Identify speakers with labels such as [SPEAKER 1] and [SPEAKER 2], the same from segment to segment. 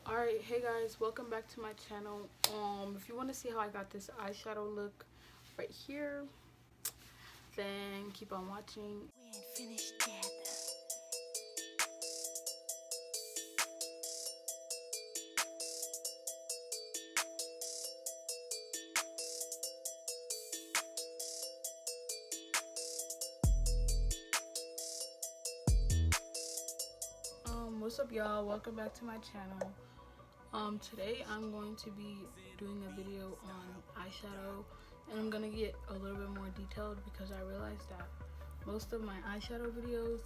[SPEAKER 1] Alright, hey guys, welcome back to my channel. If you want to see how I got this eyeshadow look right here, then keep on watching. We ain't finished yet. What's up y'all, welcome back to my channel. Today I'm going to be doing a video on eyeshadow, and I'm gonna get a little bit more detailed because I realized that most of my eyeshadow videos,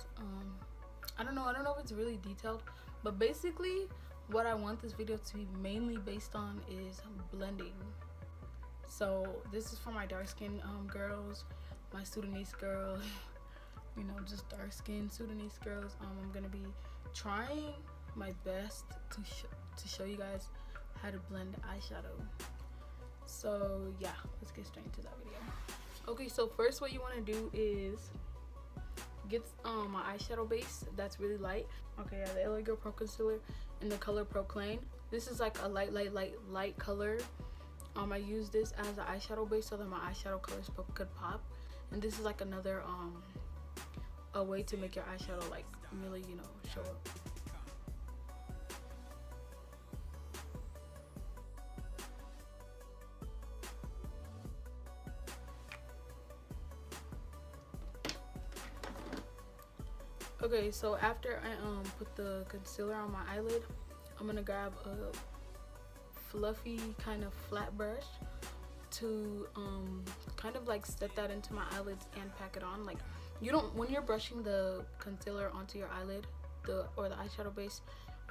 [SPEAKER 1] I don't know if it's really detailed, but basically what I want this video to be mainly based on is blending. So this is for my dark skin girls, my Sudanese girls, you know, just dark skin Sudanese girls. I'm gonna be trying my best to show you guys how to blend eyeshadow. So yeah, let's get straight into that video. Okay, so first what you want to do is get my eyeshadow base that's really light. Okay, yeah, the LA Girl Pro Concealer in the color Proclaim. This is like a light color. I use this as an eyeshadow base so that my eyeshadow colors could pop, and this is like another a way to make your eyeshadow like really, you know, show up. Okay, so after I put the concealer on my eyelid, I'm gonna grab a fluffy kind of flat brush to kind of like set that into my eyelids and pack it on. Like, you don't, when you're brushing the concealer onto your eyelid, or the eyeshadow base,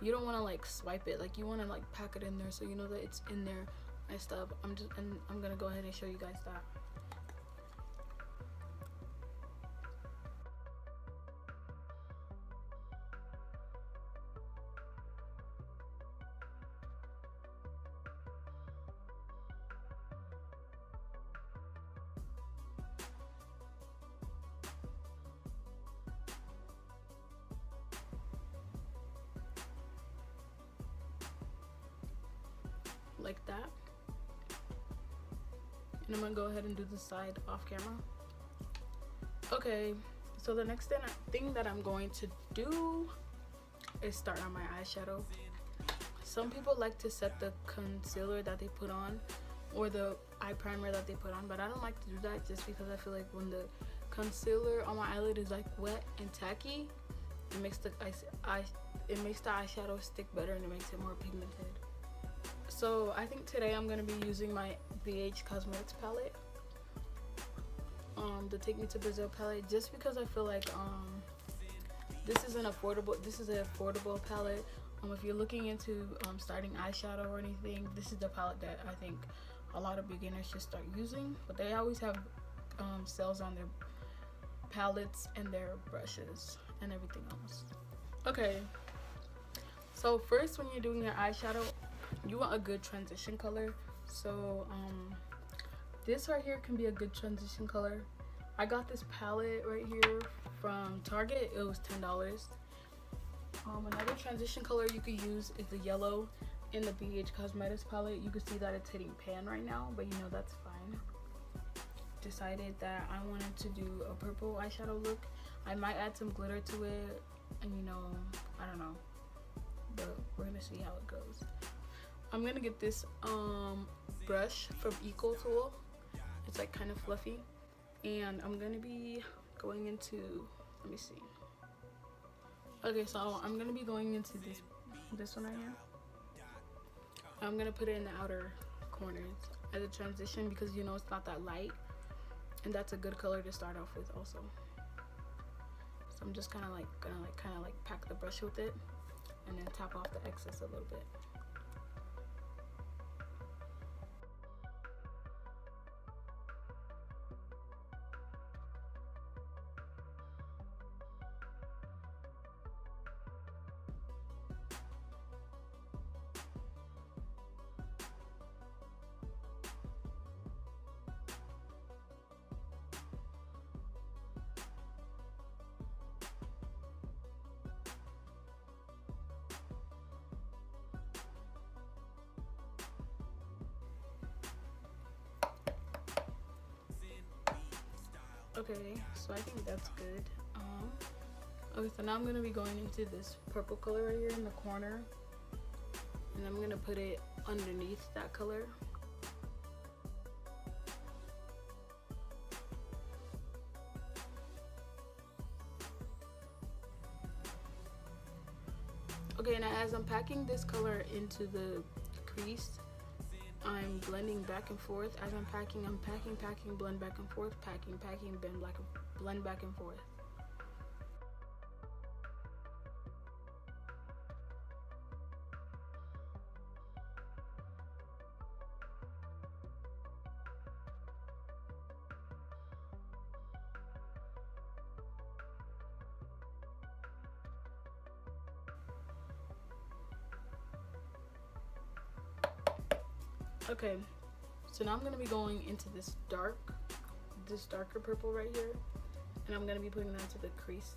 [SPEAKER 1] you don't want to like swipe it. Like, you want to like pack it in there so you know that it's in there and stuff. I'm gonna go ahead and show you guys that. Like that. And I'm gonna go ahead and do the side off camera. Okay, so the next thing that I'm going to do is start on my eyeshadow. Some people like to set the concealer that they put on or the eye primer that they put on, but I don't like to do that just because I feel like when the concealer on my eyelid is like wet and tacky, it makes the eyeshadow stick better and it makes it more pigmented. So I think today I'm gonna be using my BH Cosmetics palette, the Take Me to Brazil palette, just because I feel like this is an affordable palette. If you're looking into starting eyeshadow or anything, this is the palette that I think a lot of beginners should start using. But they always have sales on their palettes and their brushes and everything else. Okay, so first when you're doing your eyeshadow, you want a good transition color. So this right here can be a good transition color. I got this palette right here from Target. It was $10. Another transition color you could use is the yellow in the BH Cosmetics palette. You can see that it's hitting pan right now, but you know, that's fine. Decided that I wanted to do a purple eyeshadow look. I might add some glitter to it, and you know, I don't know, but we're gonna see how it goes. I'm gonna get this brush from Eco Tool. It's like kind of fluffy, and I'm gonna be going into, let me see. Okay, so I'm gonna be going into this one right here. I'm gonna put it in the outer corners as a transition because you know it's not that light, and that's a good color to start off with also. So I'm just kind of like pack the brush with it and then tap off the excess a little bit. Okay, so I think that's good. Okay, so now I'm gonna be going into this purple color right here in the corner, and I'm gonna put it underneath that color. Okay, now as I'm packing this color into the crease, I'm blending back and forth. As I'm packing, blend back and forth, packing, blend back and forth. Okay, so now I'm gonna be going into this darker purple right here, and I'm gonna be putting that into the crease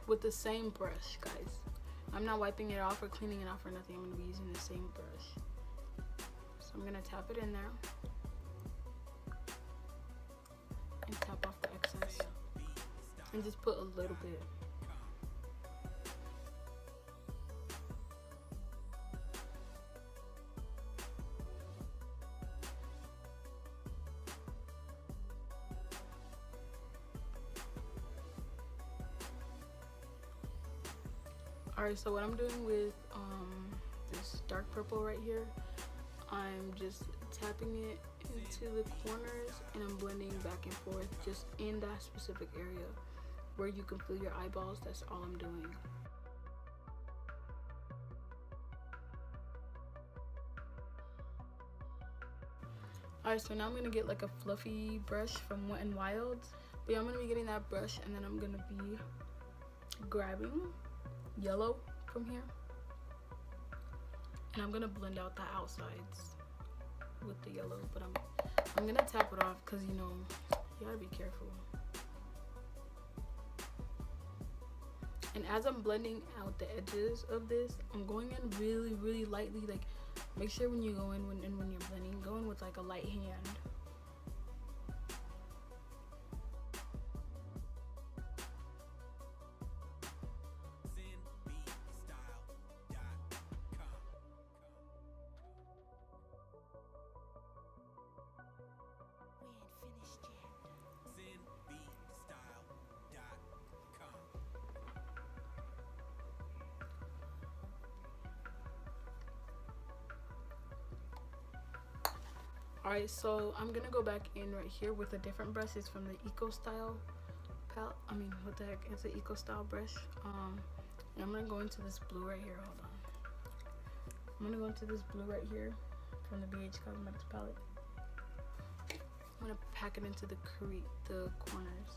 [SPEAKER 1] with the same brush, guys. I'm not wiping it off or cleaning it off or nothing. I'm gonna be using the same brush. So I'm gonna tap it in there and tap off the excess and just put a little bit. Alright, so what I'm doing with this dark purple right here, I'm just tapping it into the corners and I'm blending back and forth just in that specific area where you can feel your eyeballs. That's all I'm doing. Alright, so now I'm gonna get like a fluffy brush from Wet n Wild. But yeah, I'm gonna be getting that brush and then I'm gonna be grabbing yellow from here, and I'm gonna blend out the outsides with the yellow, but I'm gonna tap it off because you know you gotta be careful. And as I'm blending out the edges of this, I'm going in really lightly. Like, make sure when you go in when you're blending, go in with like a light hand. Alright, so I'm gonna go back in right here with a different brush. It's from the Eco Style palette. I mean, what the heck? It's an Eco Style brush. And I'm gonna go into this blue right here. Hold on. I'm gonna go into this blue right here from the BH Cosmetics palette. I'm gonna pack it into the corners.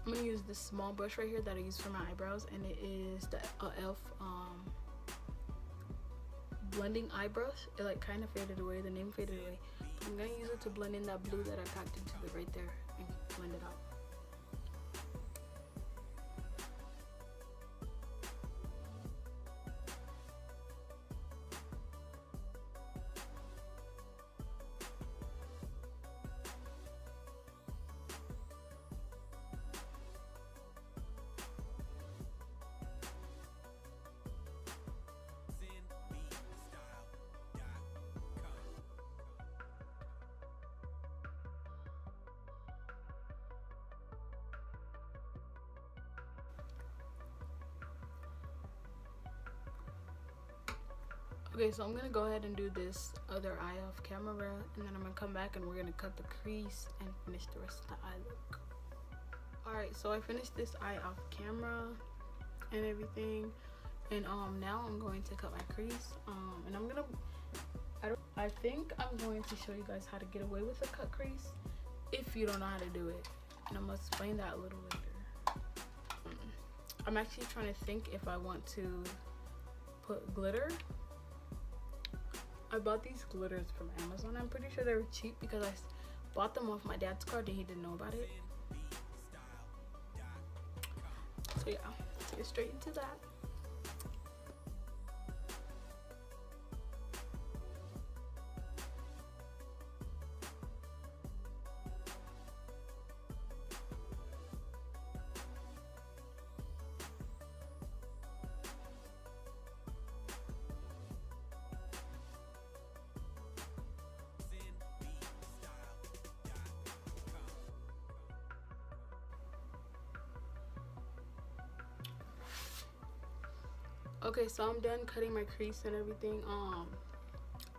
[SPEAKER 1] I'm gonna use this small brush right here that I use for my eyebrows, and it is the e.l.f. blending eye brush. It like kind of faded away, the name faded away. I'm gonna use it to blend in that blue that I packed into the right there and blend it out. Okay, so I'm gonna go ahead and do this other eye off camera, and then I'm gonna come back and we're gonna cut the crease and finish the rest of the eye look. Alright, so I finished this eye off camera and everything, and now I'm going to cut my crease, and I think I'm going to show you guys how to get away with a cut crease if you don't know how to do it, and I'm gonna explain that a little later. I'm actually trying to think if I want to put glitter. I bought these glitters from Amazon. I'm pretty sure they were cheap because I bought them off my dad's card and he didn't know about it. So yeah, let's get straight into that. Okay, so I'm done cutting my crease and everything.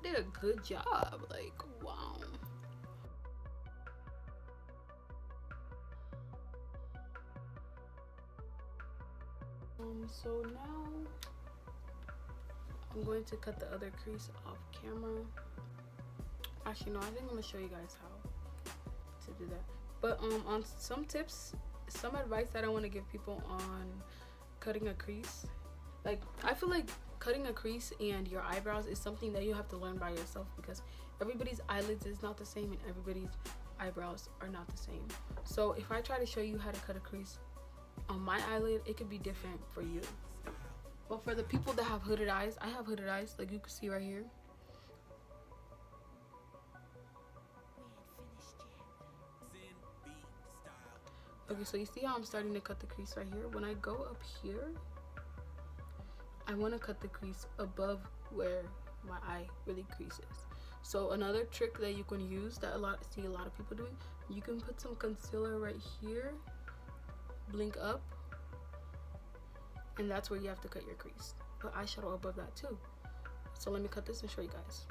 [SPEAKER 1] Did a good job. Like, wow. So now I'm going to cut the other crease off camera. Actually, no, I think I'm gonna show you guys how to do that. But on some tips, some advice that I want to give people on cutting a crease. Like, I feel like cutting a crease and your eyebrows is something that you have to learn by yourself, because everybody's eyelids is not the same and everybody's eyebrows are not the same. So if I try to show you how to cut a crease on my eyelid, it could be different for you. But for the people that have hooded eyes, I have hooded eyes, like you can see right here. Okay, so you see how I'm starting to cut the crease right here? When I go up here, I want to cut the crease above where my eye really creases. So another trick that you can use that I see a lot of people doing, you can put some concealer right here, blink up, and that's where you have to cut your crease. Put eyeshadow above that too. So let me cut this and show you guys.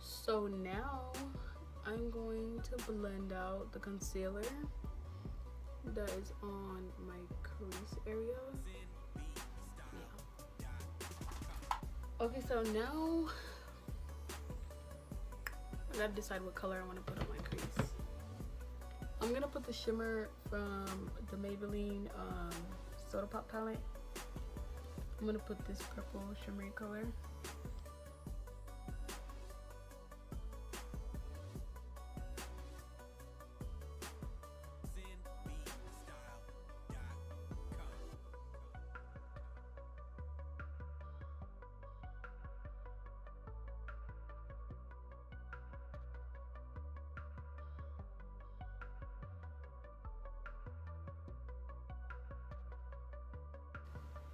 [SPEAKER 1] So now I'm going to blend out the concealer that is on my crease area. Yeah. Okay, so now I gotta decide what color I want to put on my crease. I'm gonna put the shimmer from the Maybelline Soda Pop palette. I'm gonna put this purple shimmery color.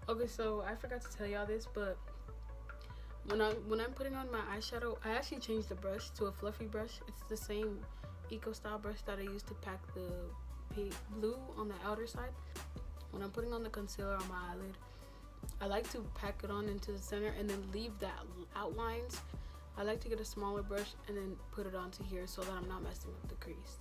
[SPEAKER 1] Okay, so I forgot to tell y'all this, but when I'm putting on my eyeshadow, I actually changed the brush to a fluffy brush. It's the same Eco Style brush that I used to pack the pink blue on the outer side. When I'm putting on the concealer on my eyelid, I like to pack it on into the center and then leave that outlines. I like to get a smaller brush and then put it onto here so that I'm not messing up the crease.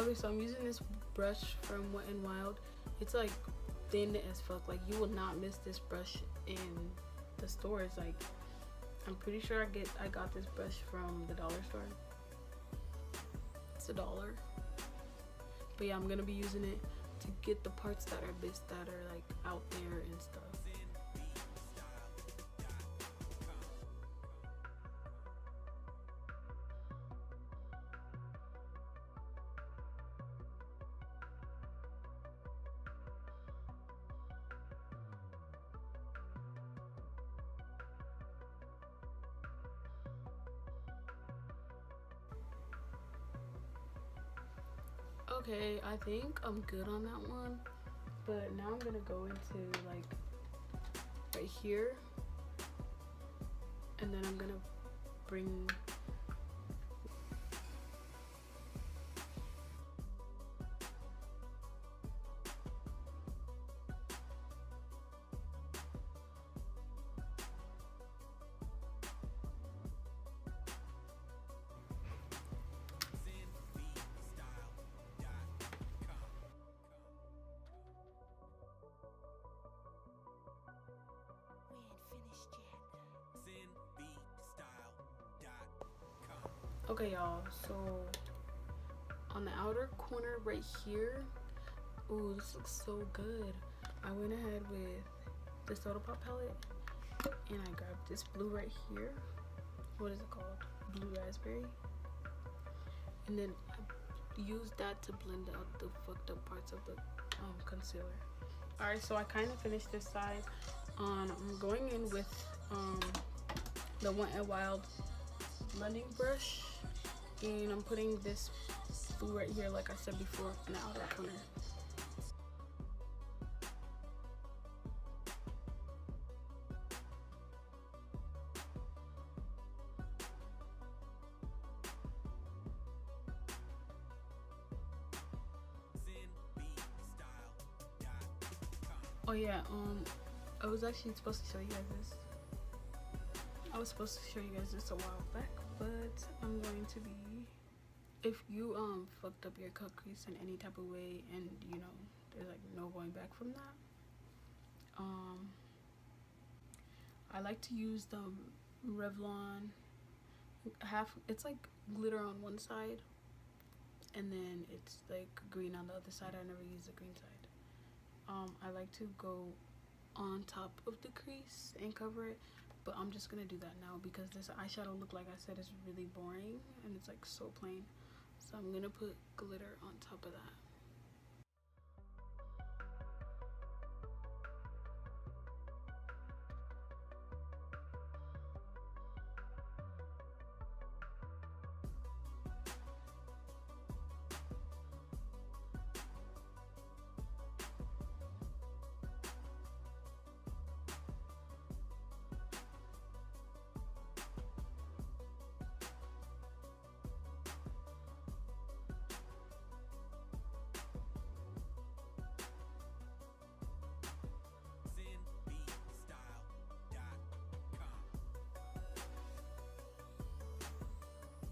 [SPEAKER 1] Okay, so I'm using this brush from Wet n Wild. It's like thin as fuck. Like, you will not miss this brush in the stores. Like, I'm pretty sure I got this brush from the dollar store. It's $1. But yeah, I'm gonna be using it to get the parts that are like out there and stuff. Okay, I think I'm good on that one, but now I'm gonna go into like right here, and then I'm gonna bring Okay, y'all, so on the outer corner right here, ooh, this looks so good. I went ahead with the Soda Pop palette and I grabbed this blue right here. What is it called? Blue raspberry. And then I used that to blend out the fucked up parts of the concealer. Alright, so I kind of finished this side. I'm going in with the Wet n Wild blending brush, and I'm putting this blue right here, like I said before, in the outer corner. Oh yeah, I was actually supposed to show you guys this. I was supposed to show you guys this a while back, but I'm going to be, if you fucked up your cut crease in any type of way and you know there's like no going back from that, I like to use the Revlon it's like glitter on one side and then it's like green on the other side. I never use the green side. I like to go on top of the crease and cover it, but I'm just gonna do that now because this eyeshadow look, like I said, is really boring and it's like so plain, so I'm gonna put glitter on top of that.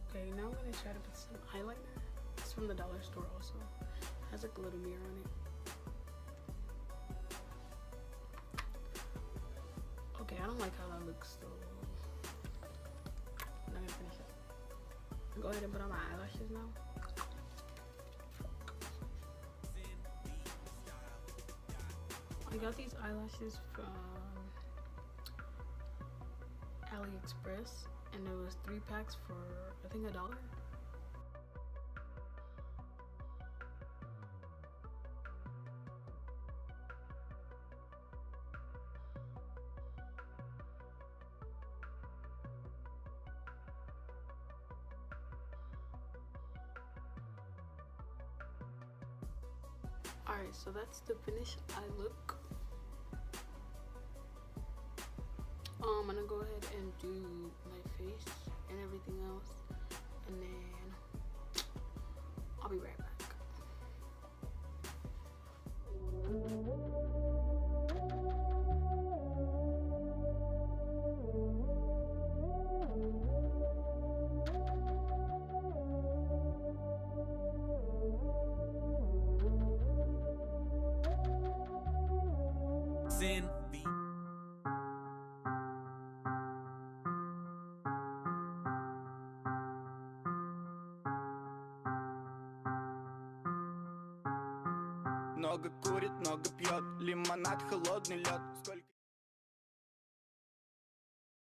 [SPEAKER 1] Okay, now I'm gonna try to put some eyeliner. It's from the dollar store also. It has like a little mirror on it. Okay, I don't like how that looks, so I'm not gonna finish it. Go ahead and put on my eyelashes now. I got these eyelashes from AliExpress, and there was 3 packs for I think $1. Alright, so that's the finished eye look. I'm gonna go ahead and do my face and everything else, and then I'll be right back.
[SPEAKER 2] Sin. Много курит, много пьет, лимонад, холодный лед.